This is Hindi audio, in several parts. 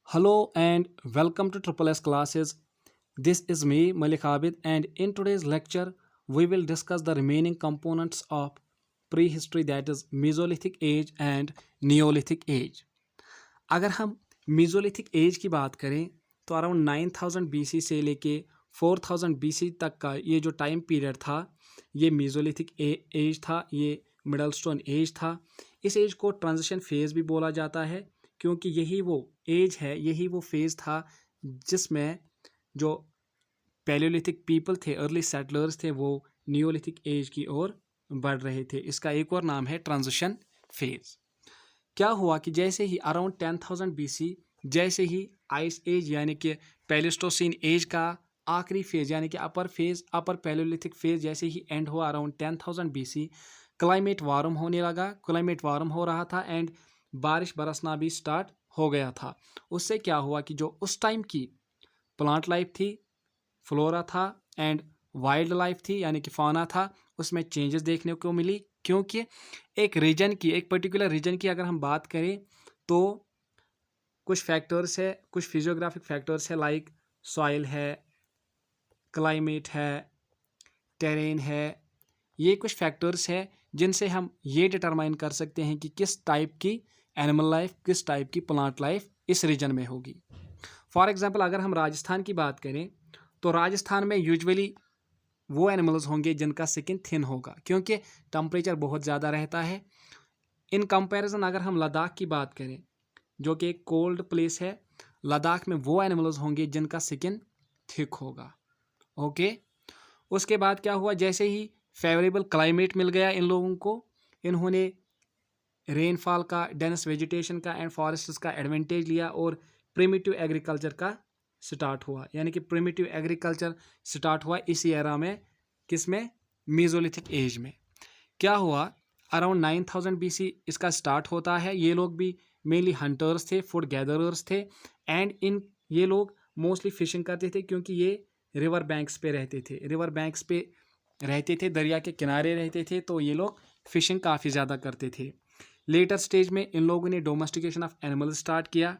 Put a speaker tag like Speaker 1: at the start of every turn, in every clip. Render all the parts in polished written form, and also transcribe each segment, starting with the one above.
Speaker 1: Hello and welcome to Triple S classes. This is me, Malik Abid, and in today's lecture, we will discuss the remaining components of prehistory, that is Mesolithic age and Neolithic age. अगर हम Mesolithic age की बात करें तो अराउंड 9000 BC से लेके 4000 BC तक का ये जो टाइम पीरियड था ये Mesolithic एज था, ये मिडल स्टोन एज था। इस एज को ट्रांजिशन फेज भी बोला जाता है क्योंकि यही वो एज है, यही वो फेज था जिसमें जो पैलियोलिथिक पीपल थे, अर्ली सेटलर्स थे, वो नियोलिथिक एज की ओर बढ़ रहे थे। इसका एक और नाम है ट्रांजिशन फेज। क्या हुआ कि जैसे ही अराउंड 10,000 BC जैसे ही आइस एज यानी कि पैलिस्टोसिन एज का आखिरी फेज यानी कि अपर पैलियोलिथिक फेज जैसे ही एंड हुआ अराउंड 10,000 BC, क्लाइमेट वार्म होने लगा, क्लाइमेट वार्म हो रहा था एंड बारिश बरसना भी स्टार्ट हो गया था। उससे क्या हुआ कि जो उस टाइम की प्लांट लाइफ थी, फ्लोरा था एंड वाइल्ड लाइफ थी यानी कि फाना था, उसमें चेंजेस देखने को मिली क्योंकि एक पर्टिकुलर रीजन की अगर हम बात करें तो कुछ फैक्टर्स है, कुछ फिजियोग्राफिक फैक्टर्स है, लाइक सॉइल है, क्लाइमेट है, टेरेन है। ये कुछ फैक्टर्स है जिनसे हम ये डिटरमाइन कर सकते हैं कि किस टाइप की एनिमल लाइफ, किस टाइप की प्लांट लाइफ इस रीजन में होगी। फॉर एग्जांपल अगर हम राजस्थान की बात करें तो राजस्थान में यूजुअली वो एनिमल्स होंगे जिनका स्किन थिन होगा क्योंकि टेम्परेचर बहुत ज़्यादा रहता है। इन कंपैरिजन अगर हम लद्दाख की बात करें जो कि एक कोल्ड प्लेस है, लद्दाख में वो एनिमल्स होंगे जिनका स्किन थिक होगा। ओके, उसके बाद क्या हुआ, जैसे ही फेवरेबल क्लाइमेट मिल गया इन लोगों को, इन्होंने रेनफॉल का, डेंस वेजिटेशन का एंड फॉरेस्ट्स का एडवांटेज लिया और प्रिमिटिव एग्रीकल्चर का स्टार्ट हुआ। यानी कि प्रिमिटिव एग्रीकल्चर स्टार्ट हुआ इसी एरा में, किसमें, मेसोलिथिक एज में। क्या हुआ, अराउंड 9000 BC इसका स्टार्ट होता है। ये लोग भी मेनली हंटर्स थे, फूड गैदरर्स थे एंड ये लोग मोस्टली फिशिंग करते थे क्योंकि ये रिवर बैंक्स पे रहते थे, रिवर बैंक्स पे रहते थे, दरिया के किनारे रहते थे, तो ये लोग फिशिंग काफ़ी ज़्यादा करते थे। लेटर स्टेज में इन लोगों ने डोमेस्टिकेशन ऑफ एनिमल स्टार्ट किया।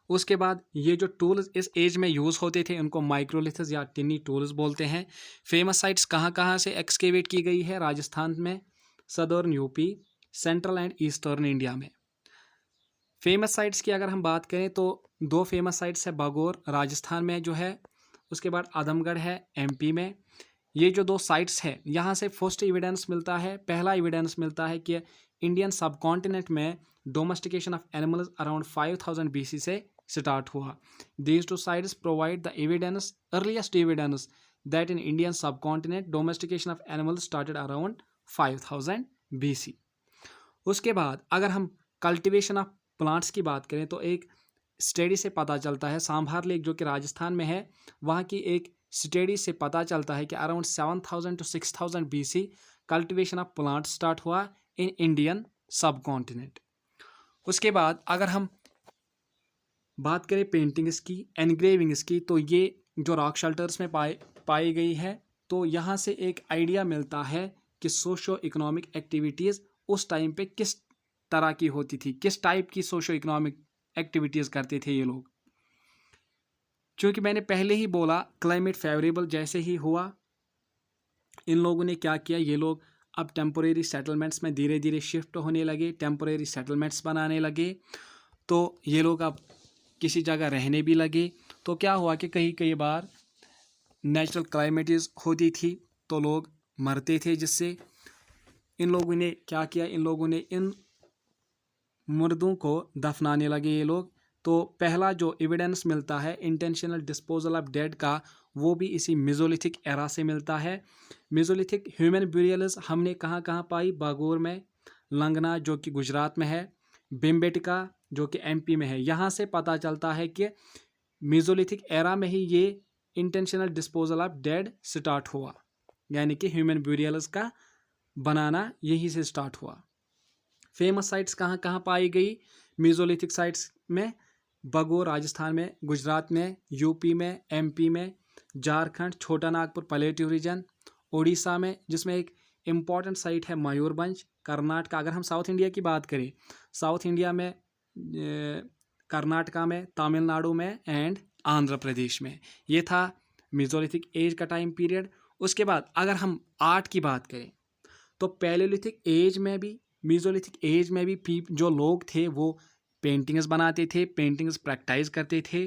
Speaker 1: उसके बाद ये जो टूल्स इस एज में यूज़ होते थे उनको माइक्रोलिथस या टिनी टूल्स बोलते हैं। फेमस साइट्स कहाँ कहाँ से एक्सकेवेट की गई है, राजस्थान में, southern UP, central and eastern India में। फेमस साइट्स की अगर हम बात करें तो दो फेमस साइट्स है, बागोर राजस्थान में जो है, उसके बाद आदमगढ़ है एमपी में। ये जो दो साइट्स है यहाँ से फर्स्ट एविडेंस मिलता है, पहला एविडेंस मिलता है कि इंडियन सब कॉन्टिनेंट में डोमेस्टिकेशन ऑफ एनिमल्स अराउंड 5000 BC से स्टार्ट हुआ। These two sites provide the evidence, earliest evidence that in Indian subcontinent domestication of animals started around 5000 BC। उसके बाद अगर हम कल्टिवेशन ऑफ प्लांट्स की बात करें तो एक स्टडी से पता चलता है, सांभार लेक जो कि राजस्थान में है, वहाँ की एक स्टडी से पता चलता है कि around 7000 to 6000 BC cultivation of plant start हुआ इन इंडियन सब कॉन्टिनेंट। उसके बाद अगर हम बात करें पेंटिंग्स की, एनग्रेविंग्स की, तो ये जो रॉक शेल्टर्स में पाई गई है, तो यहाँ से एक आइडिया मिलता है कि सोशो इकोनॉमिक एक्टिविटीज़ उस टाइम पे किस तरह की होती थी, किस टाइप की सोशो इकोनॉमिक एक्टिविटीज़ करते थे ये लोग। क्योंकि मैंने पहले ही बोला क्लाइमेट फेवरेबल जैसे ही हुआ, इन लोगों ने क्या किया, ये लोग अब टेम्पोरेरी सेटलमेंट्स में धीरे धीरे शिफ्ट होने लगे, टेम्पोरेरी सेटलमेंट्स बनाने लगे, तो ये लोग अब किसी जगह रहने भी लगे। तो क्या हुआ कि कई बार नेचुरल क्लाइमेटीज होती थी तो लोग मरते थे, जिससे इन लोगों ने क्या किया, इन लोगों ने इन मुर्दों को दफनाने लगे ये लोग। तो पहला जो एविडेंस मिलता है इंटेंशनल डिस्पोजल ऑफ डेड का, वो भी इसी मेसोलिथिक एरा से मिलता है। मेसोलिथिक ह्यूमन ब्यूरियल्स हमने कहाँ कहाँ पाई, बागोर में, लंगना जो कि गुजरात में है, भीमबेटका जो कि एमपी में है। यहाँ से पता चलता है कि मेसोलिथिक एरा में ही ये intentional disposal of dead start हुआ, यानी कि ह्यूमन ब्यूरियल्स का बनाना यहीं से स्टार्ट हुआ। फेमस साइट्स कहाँ कहाँ पाई गई मेसोलिथिक साइट्स में, बागोर राजस्थान में, गुजरात में, यूपी में, एमपी में, झारखंड, छोटा नागपुर प्लेट्यू रीजन, उड़ीसा में, जिसमें एक इम्पॉर्टेंट साइट है मयूरभंज, कर्नाटक। अगर हम साउथ इंडिया की बात करें, साउथ इंडिया में कर्नाटका में, तमिलनाडु में एंड आंध्र प्रदेश में। ये था मेसोलिथिक एज का टाइम पीरियड। उसके बाद अगर हम आर्ट की बात करें तो पैलियोलिथिक एज में भी, मेसोलिथिक एज में भी जो लोग थे वो पेंटिंग्स बनाते थे, पेंटिंग्स प्रैक्टिस करते थे।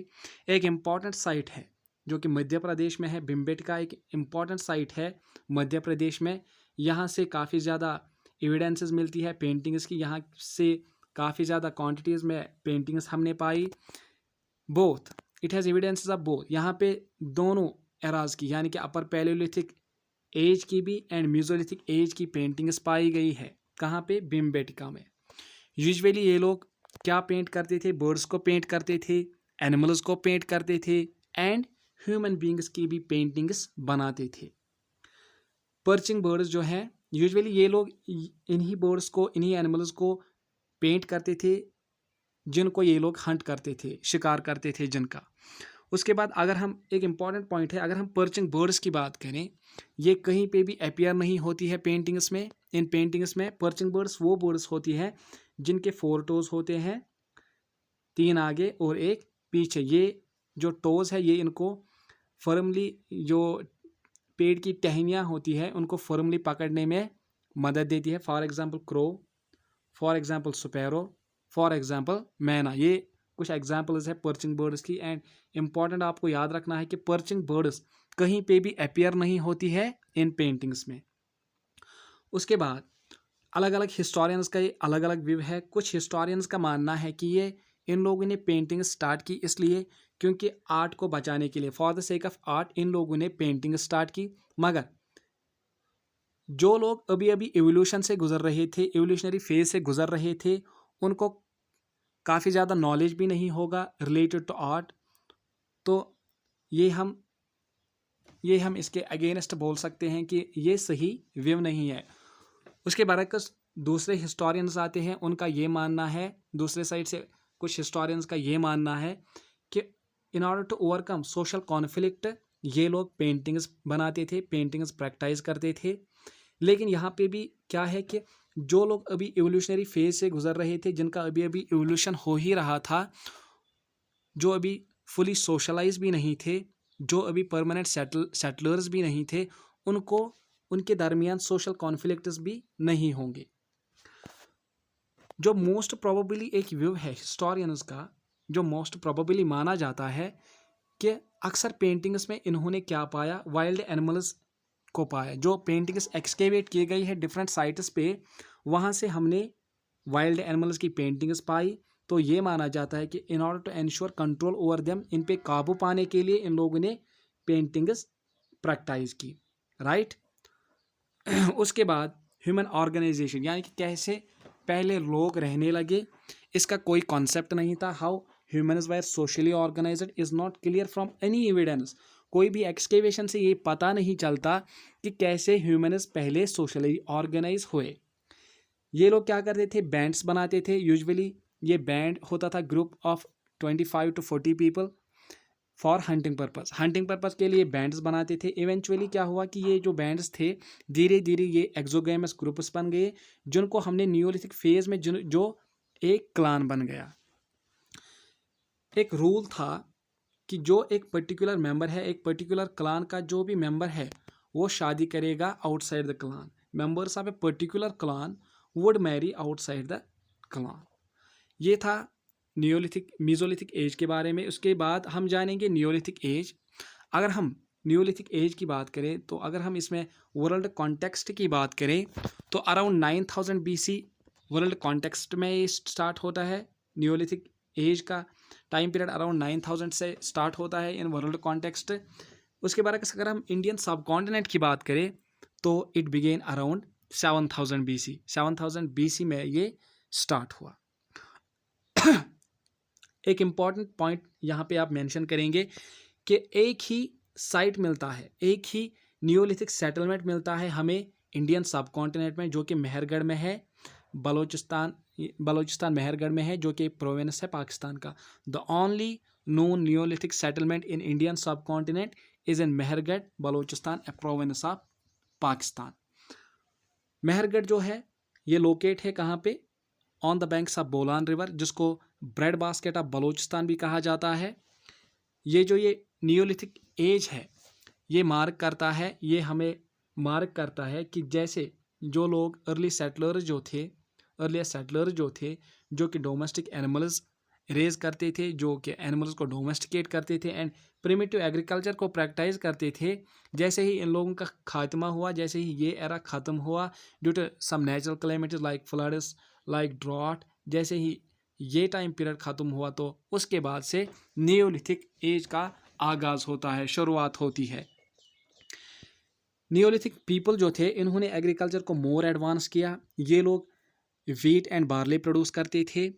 Speaker 1: एक इम्पॉर्टेंट साइट है जो कि मध्य प्रदेश में है, भीमबेटका एक इम्पॉर्टेंट साइट है मध्य प्रदेश में। यहाँ से काफ़ी ज़्यादा एविडेंसेस मिलती है पेंटिंग्स की, यहाँ से काफ़ी ज़्यादा क्वांटिटीज़ में पेंटिंग्स हमने पाई। Both it has evidences of both, यहाँ पे दोनों एराज की यानी कि अपर पैलियोलिथिक एज की भी एंड मेसोलिथिक एज की पेंटिंग्स पाई गई है। कहाँ पे? भीमबेटका में। यूजुअली ये लोग क्या पेंट करते थे? बर्ड्स को पेंट करते थे, एनिमल्स को पेंट करते थे एंड ह्यूमन बींग्स की भी पेंटिंग्स बनाते थे। पर्चिंग बर्ड्स जो हैं, यूजुअली ये लोग इन्हीं बर्ड्स को, इन्हीं एनिमल्स को पेंट करते थे जिनको ये लोग हंट करते थे, शिकार करते थे जिनका। उसके बाद अगर हम, एक इम्पॉर्टेंट पॉइंट है, अगर हम पर्चिंग बर्ड्स की बात करें, ये कहीं पे भी अपियर नहीं होती है पेंटिंग्स में। इन पेंटिंग्स में पर्चिंग बर्ड्स वो बर्ड्स होती हैं जिनके 4 टोज होते हैं, 3 आगे और 1 पीछे। ये जो टोज है ये इनको फर्मली, जो पेड़ की टहनियाँ होती है उनको फर्मली पकड़ने में मदद देती है। For example crow, for example sparrow, for example मैना। ये कुछ एग्जाम्पल्स है पर्चिंग बर्ड्स की। एंड इम्पॉर्टेंट आपको याद रखना है कि पर्चिंग बर्ड्स कहीं पे भी अपियर नहीं होती है इन पेंटिंग्स में। उसके बाद अलग अलग हिस्टोरियंस का ये अलग अलग व्यू है। कुछ हिस्टोरियंस का मानना है कि ये इन लोगों ने पेंटिंग स्टार्ट की इसलिए क्योंकि आर्ट को बचाने के लिए, for the sake of art in लोगों ने पेंटिंग स्टार्ट की। मगर जो लोग अभी अभी एवोल्यूशन से गुजर रहे थे, एवोल्यूशनरी फेज से गुजर रहे थे, उनको काफ़ी ज़्यादा नॉलेज भी नहीं होगा रिलेटेड टू आर्ट। तो ये हम इसके अगेंस्ट बोल सकते हैं कि ये सही व्यू नहीं है। उसके बरक्स दूसरे हिस्टोरियंस आते हैं, उनका ये मानना है, दूसरे साइड से कुछ हिस्टोरियंस का ये मानना है कि in order to overcome social conflict ये लोग पेंटिंग्स बनाते थे, पेंटिंग्स प्रैक्टिस करते थे। लेकिन यहाँ पे भी क्या है कि जो लोग अभी एवोल्यूशनरी फेज से गुजर रहे थे, जिनका अभी अभी एवोल्यूशन हो ही रहा था, जो अभी फुली सोशलाइज भी नहीं थे, जो अभी परमानेंट सेटलर्स भी नहीं थे, उनको उनके दरमियान सोशल कॉन्फ्लिक्ट्स भी नहीं होंगे। जो मोस्ट प्रोबेबली एक व्यू है हिस्टोरियंस का, जो मोस्ट प्रोबेबली माना जाता है कि अक्सर पेंटिंग्स में इन्होंने क्या पाया? वाइल्ड एनिमल्स को पाया। जो पेंटिंग्स एक्सकेवेट की गई है डिफरेंट साइट्स पे, वहाँ से हमने वाइल्ड एनिमल्स की पेंटिंग्स पाई। तो ये माना जाता है कि in order to ensure control over them, इन पे काबू पाने के लिए इन लोगों ने पेंटिंग्स प्रैक्टिस की, राइट। उसके बाद ह्यूमन ऑर्गेनाइजेशन, यानी कि कैसे पहले लोग रहने लगे, इसका कोई कॉन्सेप्ट नहीं था। How humans were socially organised is not clear from any evidence. कोई भी एक्सकेवेशन से ये पता नहीं चलता कि कैसे ह्यूमन्स पहले सोशली ऑर्गेनाइज हुए। ये लोग क्या करते थे? बैंड्स बनाते थे। यूजुअली ये बैंड होता था group of 25 to 40 people for hunting purpose. Hunting purpose के लिए बैंड्स बनाते थे। इवेंचुअली क्या हुआ कि ये जो बैंड्स थे, धीरे धीरे ये एक्सोगेमस ग्रुप्स बन गए, जिनको हमने नियोलिथिक फेज में जो एक क्लान बन गया। एक रूल था कि जो एक पर्टिकुलर मेंबर है, एक पर्टिकुलर क्लान का जो भी मेंबर है, वो शादी करेगा outside the clan. Members of a particular clan would marry outside the clan. ये था नियोलिथिक मेसोलिथिक एज के बारे में। उसके बाद हम जानेंगे नियोलिथिक एज। अगर हम नियोलिथिक एज की बात करें, तो अगर हम इसमें वर्ल्ड कॉन्टेक्स्ट की बात करें, तो अराउंड 9000 BC वर्ल्ड कॉन्टेक्स्ट में ये स्टार्ट होता है। नियोलिथिक एज का टाइम पीरियड अराउंड 9000 से स्टार्ट होता है इन वर्ल्ड कॉन्टेक्स्ट। उसके बाद अगर हम इंडियन सब कॉन्टिनेंट की बात करें, तो it began around 7000 BC। 7000 BC में ये स्टार्ट हुआ। एक इम्पॉर्टेंट पॉइंट यहाँ पे आप मेंशन करेंगे कि एक ही साइट मिलता है, एक ही नियोलिथिक सेटलमेंट मिलता है हमें इंडियन सब कॉन्टिनेंट में, जो कि मेहरगढ़ में है, बलोचिस्तान मेहरगढ़ में है, जो कि प्रोविंस है पाकिस्तान का। The only known neolithic settlement in Indian subcontinent is in Mehrgarh, Balochistan, a province of Pakistan. Mehrgarh जो है ये लोकेट है कहाँ पे? On the banks of Bolan river, जिसको ब्रेड बास्केट ऑफ बलूचिस्तान भी कहा जाता है। ये जो ये नियोलिथिक एज है, ये मार्क करता है, ये हमें मार्क करता है कि जैसे जो लोग अर्ली सेटलर्स जो थे जो कि डोमेस्टिक एनिमल्स रेज करते थे, जो कि एनिमल्स को डोमेस्टिकेट करते थे एंड प्रिमिटिव एग्रीकल्चर को प्रैक्टिस करते थे, जैसे ही इन लोगों का खात्मा हुआ, जैसे ही ये एरा ख़त्म हुआ due to some natural climates like floods, like drought, जैसे ही ये टाइम पीरियड ख़त्म हुआ तो उसके बाद से नियोलिथिक एज का आगाज़ होता है, शुरुआत होती है। नियोलिथिक पीपल जो थे इन्होंने एग्रीकल्चर को मोर एडवांस किया। ये लोग वीट एंड बार्ली प्रोड्यूस करते थे।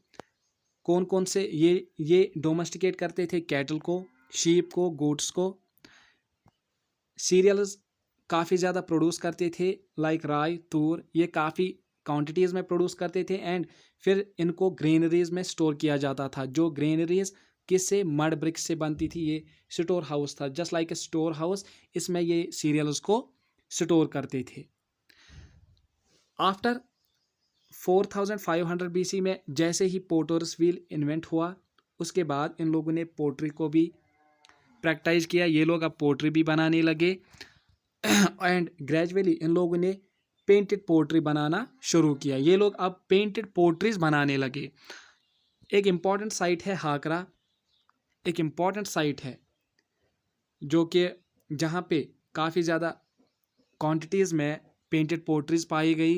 Speaker 1: कौन कौन से ये डोमेस्टिकेट करते थे? कैटल को, शीप को, गोट्स को। सीरियल्स काफ़ी ज़्यादा प्रोड्यूस करते थे लाइक राई, तूर, ये काफ़ी क्वांटिटीज़ में प्रोड्यूस करते थे एंड फिर इनको ग्रेनरीज में स्टोर किया जाता था। जो ग्रेनरीज किससे? मड ब्रिक्स से बनती थी। ये स्टोर हाउस था, just like a store house, इसमें ये सीरियल्स को स्टोर करते थे। आफ्टर 4500 BC में जैसे ही पोटर्स व्हील इन्वेंट हुआ, उसके बाद इन लोगों ने पोट्री को भी प्रैक्टिस किया। ये लोग अब पोट्री भी बनाने लगे एंड ग्रेजुअली इन लोगों ने पेंटेड पोट्री बनाना शुरू किया। ये लोग अब पेंटेड पोट्रीज बनाने लगे। एक इम्पॉर्टेंट साइट है हाकरा, एक इम्पॉर्टेंट साइट है जो कि जहाँ पे काफ़ी ज़्यादा क्वांटिटीज़ में पेंटेड पोट्रीज पाई गई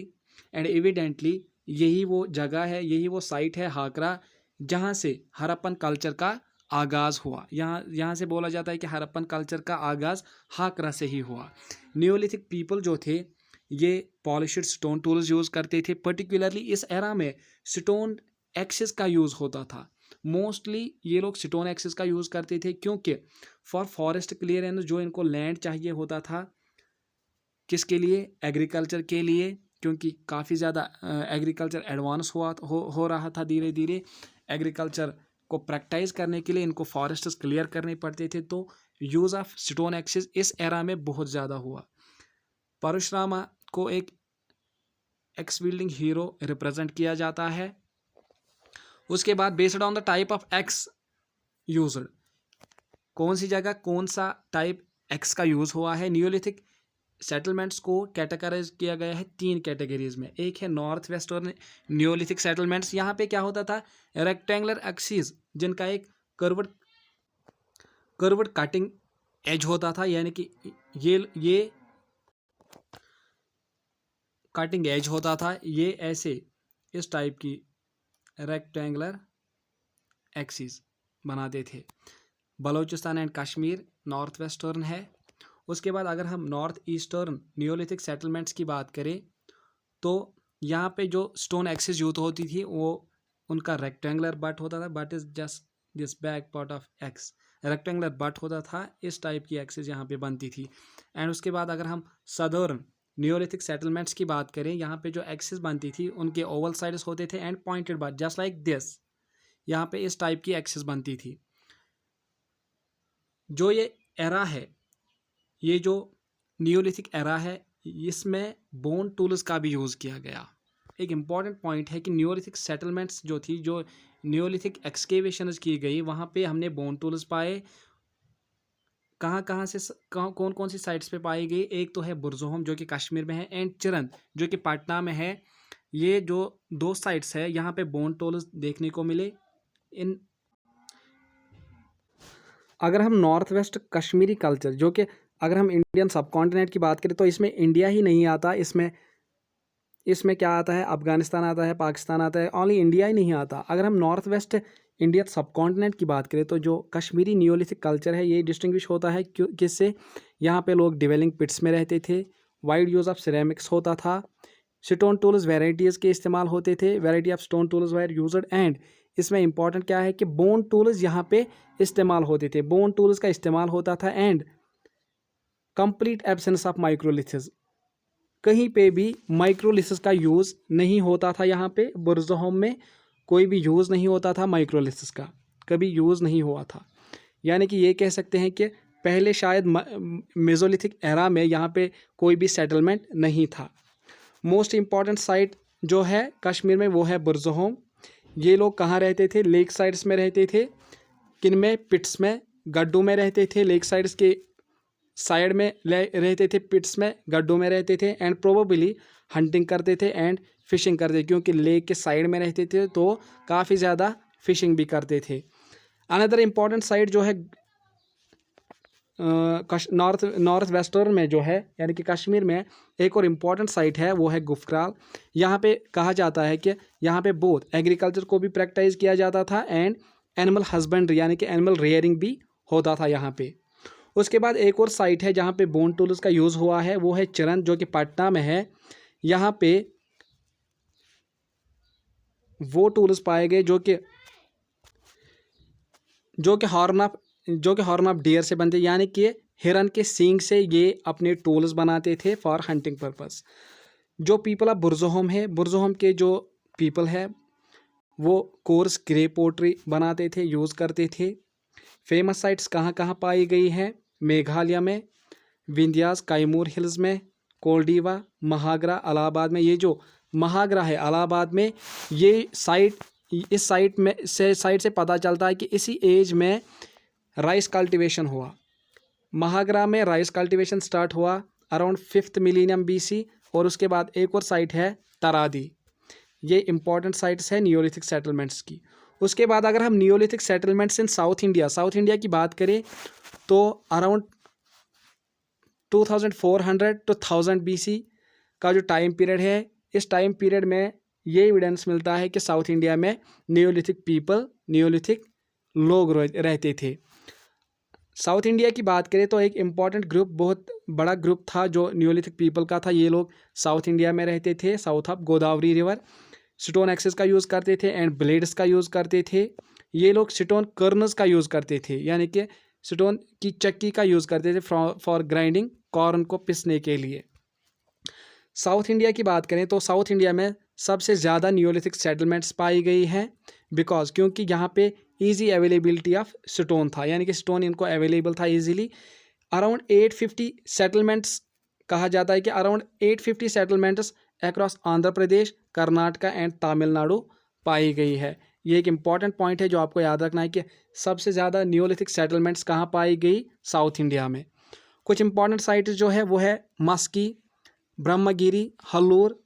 Speaker 1: एंड एविडेंटली यही वो जगह है, यही वो साइट है हाकरा जहाँ से हड़प्पन कल्चर का आगाज़ हुआ। यहाँ से बोला जाता है कि हड़प्पन कल्चर का आगाज़ हाकरा से ही हुआ। नियोलिथिक पीपल जो थे ये पॉलिश्ड स्टोन टूल्स यूज़ करते थे। पर्टिकुलरली इस एरा में स्टोन एक्सिस का यूज़ होता था। मोस्टली ये लोग स्टोन एक्सिस का यूज़ करते थे क्योंकि फॉर फॉरेस्ट क्लियरेंस जो इनको लैंड चाहिए होता था, किसके लिए? एग्रीकल्चर के लिए, क्योंकि काफ़ी ज़्यादा एग्रीकल्चर एडवांस हो रहा था धीरे धीरे। एग्रीकल्चर को प्रैक्टिस करने के लिए इनको फॉरेस्ट्स क्लियर करने पड़ते थे, तो यूज़ ऑफ स्टोन एक्सिस इस एरा में बहुत ज़्यादा हुआ। परशुरामा को एक एक्स विल्डिंग हीरो रिप्रेजेंट किया जाता है। उसके बाद based on the type of x used, कौन सी जगह कौन सा टाइप एक्स का यूज़ हुआ है। नियोलिथिक सेटलमेंट्स को कैटेगराइज किया गया है 3 कैटेगरीज में। एक है नॉर्थ वेस्टर्न नियोलिथिक सेटलमेंट्स। यहाँ पे क्या होता था? रेक्टेंगुलर एक्सिस जिनका एक कर्व्ड कटिंग एज होता था, यानी कि ये कटिंग एज होता था, ये ऐसे इस टाइप की रेक्टेंगुलर एक्सिस बनाते थे। Balochistan and Kashmir north western है। उसके बाद अगर हम नॉर्थ ईस्टर्न नियोलिथिक सेटलमेंट्स की बात करें तो यहाँ पे जो स्टोन एक्सिस यूज होती थी वो उनका रेक्टेंगुलर बट होता था, but is just this back part of x, rectangular but होता था, इस टाइप की एक्सिस यहाँ पे बनती थी। एंड उसके बाद अगर हम सदर्न नियोलिथिक सेटलमेंट्स की बात करें, यहाँ पे जो एक्सिस बनती थी उनके ओवल साइड्स होते थे and pointed but, just like this, यहाँ पे इस टाइप की एक्सिस बनती थी। जो ये एरा है, ये जो नियोलिथिक एरा है, इसमें बोन टूल्स का भी यूज़ किया गया। एक इम्पॉर्टेंट पॉइंट है कि नियोलिथिक सेटलमेंट्स जो थी, जो नियोलिथिक एक्सकेवेशंस की गई, वहाँ पे हमने बोन टूल्स पाए। कहाँ से कौन कौन सी साइट्स पे पाई गई? एक तो है बुरज़ोहम जो कि कश्मीर में है एंड चिरंद जो कि पटना में है। ये जो 2 साइट्स है यहाँ पे बोन टूल्स देखने को मिले। इन अगर हम नॉर्थ वेस्ट कश्मीरी कल्चर, जो कि अगर हम इंडियन सब कॉन्टिनेंट की बात करें तो इसमें इंडिया ही नहीं आता, इसमें क्या आता है? अफगानिस्तान आता है, पाकिस्तान आता है, ओनली इंडिया ही नहीं आता। अगर हम नॉर्थ वेस्ट इंडियन सब कॉन्टिनेंट की बात करें तो जो कश्मीरी नियोलिथिक कल्चर है ये डिस्टिंग्विश होता है किससे? यहाँ पे लोग डिवेलिंग पिट्स में रहते थे, वाइड यूज़ ऑफ सिरेमिक्स होता था, स्टोन टूल्स वेराइटीज़ के इस्तेमाल होते थे, variety of stone tools wire used and इसमें इंपॉर्टेंट क्या है कि बोन टूल्स यहाँ पे इस्तेमाल होते थे, बोन टूल्स का इस्तेमाल होता था एंड कंप्लीट एब्सेंस ऑफ माइक्रोलिथिस, कहीं पे भी माइक्रोलिथिस का यूज़ नहीं होता था। यहाँ पे बुरज़ोहम में कोई भी यूज़ नहीं होता था, माइक्रोलिथिस का कभी यूज़ नहीं हुआ था। यानी कि ये कह सकते हैं कि पहले शायद मेसोलिथिक एरा में यहाँ पे कोई भी सेटलमेंट नहीं था। मोस्ट इम्पॉर्टेंट साइट जो है कश्मीर में वो है बुरज़ोहम। ये लोग कहाँ रहते थे? लेक साइड्स में रहते थे। किन में? पिट्स में, गड्ढों में रहते थे। लेक साइड्स के साइड में रहते थे, पिट्स में, गड्ढों में रहते थे। एंड प्रोबेबली हंटिंग करते थे एंड फिशिंग करते थे, क्योंकि लेक के साइड में रहते थे तो काफ़ी ज़्यादा फिशिंग भी करते थे। अनदर इम्पॉर्टेंट साइड जो है नॉर्थ वेस्टर्न में जो है, यानी कि कश्मीर में एक और इम्पॉर्टेंट साइट है, वो है गुफक्राल। यहाँ पे कहा जाता है कि यहाँ पे बोथ एग्रीकल्चर को भी प्रैक्टिस किया जाता था एंड एनिमल हस्बेंड्री यानी कि एनिमल रेयरिंग भी होता था यहाँ पे। उसके बाद एक और साइट है जहाँ पे बोन टूल्स का यूज़ हुआ है, वो है चिरन, जो कि पटना में है। यहाँ पे वो टूल्स पाए गए जो कि हॉर्न ऑफ डियर से बनते, यानी कि हिरन के सींग से ये अपने टूल्स बनाते थे फॉर हंटिंग पर्पस। जो पीपल ऑफ बुरज़ोहम है, बुरज़ोहम के जो पीपल है वो कोर्स ग्रे पोट्री बनाते थे, यूज़ करते थे। फेमस साइट्स कहाँ कहाँ पाई गई हैं? मेघालय में, विंध्यास काइमूर हिल्स में, कोल्डीवा, महागरा, इलाहाबाद में। ये जो महागरा है इलाहाबाद में, ये साइट, इस साइट से पता चलता है कि इसी एज में राइस कल्टीवेशन हुआ। महागरा में राइस कल्टीवेशन स्टार्ट हुआ अराउंड 5th मिलीनियम BC। और उसके बाद एक और साइट है तरादी। ये इंपॉर्टेंट साइट्स है नियोलिथिक सेटलमेंट्स की। उसके बाद अगर हम Neolithic settlements in south India की बात करें तो अराउंड 2400 to 1000 BC का जो टाइम पीरियड है, इस टाइम पीरियड में ये एविडेंस मिलता है कि साउथ इंडिया में नियोलिथिक लोग रहते थे। साउथ इंडिया की बात करें तो एक इम्पॉर्टेंट ग्रुप, बहुत बड़ा ग्रुप था जो नियोलिथिक पीपल का था। ये लोग साउथ इंडिया में रहते थे, south of Godavari river. Stone axes का यूज़ करते थे एंड ब्लेड्स का यूज़ करते थे। ये लोग स्टोन कर्नल्स का यूज़ करते थे, यानी कि स्टोन की चक्की का यूज़ करते थे फॉर ग्राइंडिंग कॉर्न को पिसने के लिए। साउथ इंडिया की बात करें तो साउथ इंडिया में सबसे ज़्यादा नियोलिथिक सेटलमेंट्स पाई गई हैं, बिकॉज क्योंकि यहाँ पे इजी अवेलेबिलिटी ऑफ स्टोन था, यानी कि स्टोन इनको अवेलेबल था इजीली। अराउंड 850 सेटलमेंट्स, कहा जाता है कि around 850 settlements across Andhra Pradesh, Karnataka and Tamil Nadu पाई गई है। ये एक इम्पॉर्टेंट पॉइंट है जो आपको याद रखना है कि सबसे ज़्यादा नियोलिथिक सेटलमेंट्स कहाँ पाई गई? साउथ इंडिया में। कुछ इंपॉर्टेंट साइट्स जो है वो है मस्की, ब्रह्मगिरी, हल्लूर,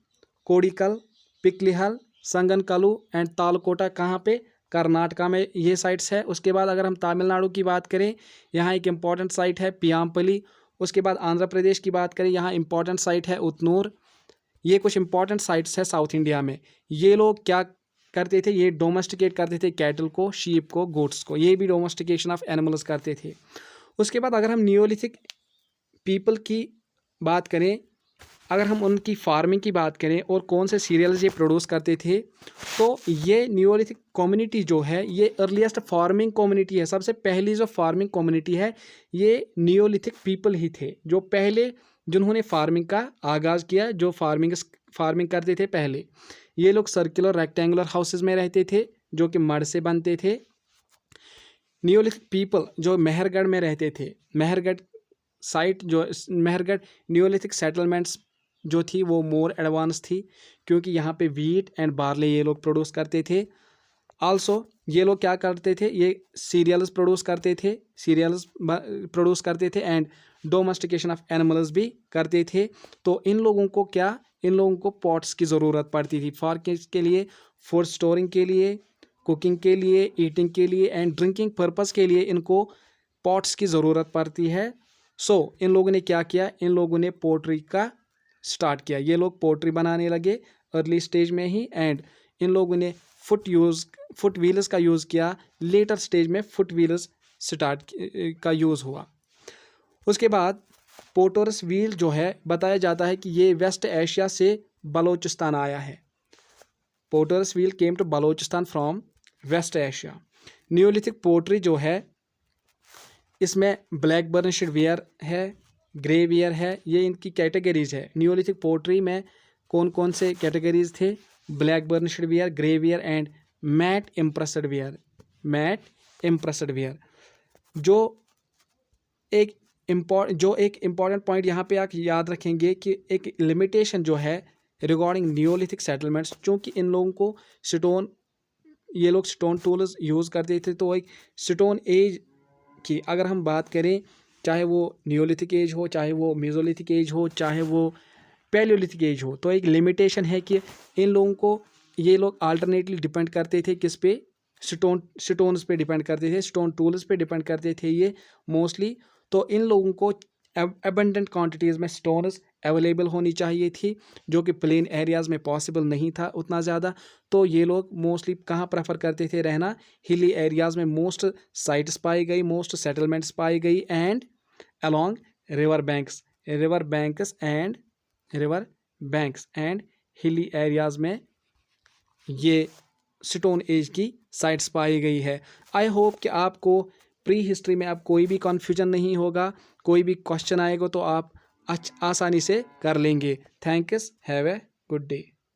Speaker 1: कोडिकल, पिकलिहल, संगनकलू एंड तालकोटा। कहाँ पे? कर्नाटका में ये साइट्स है। उसके बाद अगर हम तमिलनाडु की बात करें, यहाँ एक इम्पॉर्टेंट साइट है पियाम्पली। उसके बाद आंध्र प्रदेश की बात करें, यहाँ इम्पॉर्टेंट साइट है उतनूर। ये कुछ इंपॉर्टेंट साइट्स है साउथ इंडिया में। ये लोग क्या करते थे? ये डोमेस्टिकेट करते थे कैटल को, शीप को, गोट्स को। ये भी डोमेस्टिकेशन ऑफ एनिमल्स करते थे। उसके बाद अगर हम नियोलिथिक पीपल की बात करें, अगर हम उनकी फार्मिंग की बात करें और कौन से सीरियल्स ये प्रोड्यूस करते थे, तो ये नियोलिथिक कम्युनिटी जो है ये अर्लीस्ट फार्मिंग कम्युनिटी है। सबसे पहली जो फार्मिंग कम्युनिटी है ये नियोलिथिक पीपल ही थे, जो पहले जिन्होंने फार्मिंग का आगाज़ किया, जो फार्मिंग करते थे पहले। ये लोग सर्कुलर रेक्टेंगुलर हाउसेज में रहते थे जो कि मड से बनते थे। नियोलिथिक पीपल जो मेहरगढ़ में रहते थे, मेहरगढ़ नियोलिथिक सेटलमेंट्स जो थी वो मोर एडवांस थी, क्योंकि यहाँ पे वीट एंड बार्ले ये लोग प्रोड्यूस करते थे। आल्सो ये लोग क्या करते थे? ये सीरियल्स प्रोड्यूस करते थे एंड डोमेस्टिकेशन ऑफ एनिमल्स भी करते थे। तो इन लोगों को पॉट्स की ज़रूरत पड़ती थी फॉर के लिए, फूड स्टोरिंग के लिए, कुकिंग के लिए, ईटिंग के लिए एंड ड्रिंकिंग पर्पस के लिए इनको पॉट्स की ज़रूरत पड़ती है। सो इन लोगों ने क्या किया? इन लोगों ने पोट्री का स्टार्ट किया। ये लोग पोट्री बनाने लगे अर्ली स्टेज में ही एंड इन लोगों ने फुट व्हील्स का यूज़ किया। लेटर स्टेज में फुट व्हील्स का यूज़ हुआ। उसके बाद पोटर्स व्हील जो है, बताया जाता है कि ये वेस्ट एशिया से बलोचिस्तान आया है। Potter's wheel came to Balochistan from West Asia. Neolithic pottery जो है इसमें ब्लैक बर्निश्ड वेयर है, ग्रे वेयर है, ये इनकी कैटेगरीज है। नियोलिथिक पोट्री में कौन कौन से कैटेगरीज थे? Black burnished ware, grey ware and mat impressed ware. जो एक इम्पॉर्टेंट पॉइंट यहाँ पे आप याद रखेंगे कि एक लिमिटेशन जो है रिगार्डिंग नियोलिथिक सेटलमेंट्स, क्योंकि इन लोगों को स्टोन ये लोग स्टोन टूल्स यूज़ करते थे। तो एक स्टोन एज की अगर हम बात करें, चाहे वो नियोलिथिक एज हो, चाहे वो मेसोलिथिक एज हो, चाहे वो पैलियोलिथिक एज हो, तो एक लिमिटेशन है कि इन लोगों को, ये लोग अल्टरनेटली डिपेंड करते थे किस पे, स्टोन्स पे डिपेंड करते थे, स्टोन टूल्स पे डिपेंड करते थे ये मोस्टली। तो इन लोगों को एबंडेंट क्वांटिटीज़ में स्टोन्स अवेलेबल होनी चाहिए थी, जो कि प्लेन एरियाज़ में पॉसिबल नहीं था उतना ज़्यादा। तो ये लोग मोस्टली कहाँ प्रेफर करते थे रहना, हिली एरियाज़ में मोस्ट साइट्स पाई गई, मोस्ट सेटलमेंट्स पाई गई, and along river banks and hilly areas में ये स्टोन एज की साइट्स पाई गई है। आई होप कि आपको प्री हिस्ट्री में अब कोई भी कन्फ्यूजन नहीं होगा, कोई भी क्वेश्चन आएगा तो आप आसानी से कर लेंगे। Thanks, have a good day.